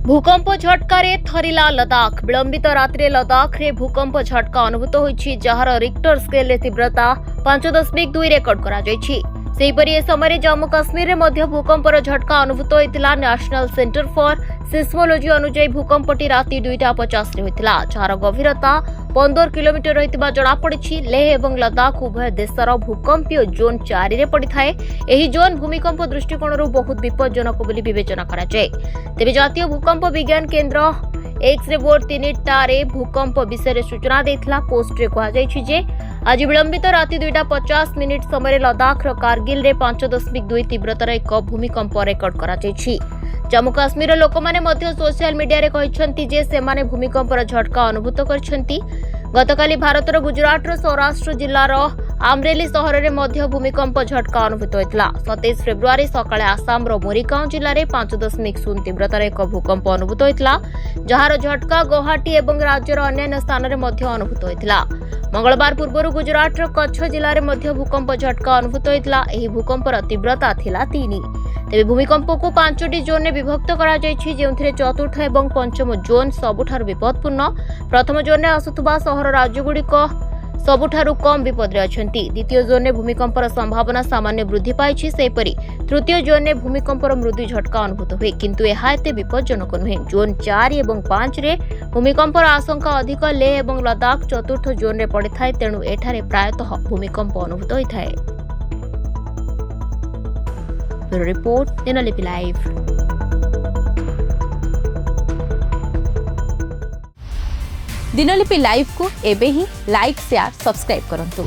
भूकंप झटकारे थरिला लदाख। विलंबित रात्रि लदाख रे भूकंप झटका अनुभूत होइछि, जहार रिक्टर स्केल रे तीव्रता 5.2 रेकर्ड करा जाइछि। सेहिपरि ए समय जम्मू काश्मीर रे मध्य भूकंपर झटका अनुभूत होइतिला। नेशनल सेंटर फॉर सिस्मोलॉजी अनुसार भूकंपटी राति 2:50 रे होइतिला, जहार गभीरता 15 किलोमीटर रहितबा जणा पड़िछि। लेह एवं लदाख उभय देशर भूकंपीय जोन 4 रे पड़िथाए। एही जोन भूमिकंप दृष्टिकोणରୁ बहुत विपज्जनक बोली विवेचना करा जाय। तेबे जातीय भूकंप विज्ञान केंद्र एक्स रे बोर्ड 3टा भूकंप विषय सूचना देथिला। पोस्ट रे कहा जायछि जे आज विलंबित राति 2:50 समय लदाख कारगिल रे 5.2 तीव्रतार एक भूमिकंप रेकर्ड करा जायछि। जम्मू काश्मीर लोक माने मध्य सोशल मीडिया रे कहिसंती जे सेमाने भूमिकंपर झटका अनुभूत करछंती। गतकाली भारतर गुजरातर सौराष्ट्र जिल्लार आमरेली सहर में मध्य भूमिकंप झटका अनुभूत होता। 27 फेब्रुआरी सकाळे आसामर मोरिगांव जिले में 5.0 तीव्रतार एक भूकंप अनुभूत होता, जार झटका गुवाहाटी और राज्यर अन्य स्थान में अनुभूत होता। मंगलवार पूर्व गुजरातर कच्छ जिले में मध्य भूकंप झटका अनुभूत होता। यह भूकंपर तीव्रता थिला 3। तेज भूमिकंप को 5टी जोन में विभक्त करा जायछि, जेउथिरे चतुर्थ और पंचम जोन सबुठारु विपदपूर्ण। प्रथम जोन में आसुथुबा सहर राज्यगुड़िक सबुठारु कम विपद रे अछंती। द्वितीय जोन में भूमिकंपर संभावना सामान्य वृद्धि पाइछि। सेहिपरि तृतीय जोन में भूमिकंपर मृदु झटका अनुभूत हुए, किंतु एहा एते विपज्जनक नुहे। जोन 4 और 5 रे भूमिकंपर आशंका अधिक। लेह और लदाख चतुर्थ जोन में पड़िथाए, तेणु एठारे प्रायतः भूमिकंप अनुभूत होइथाए। Bureau report, Dinalipi live. Dinalipi live को एबे ही लाइक शेयर सब्सक्राइब करंतु।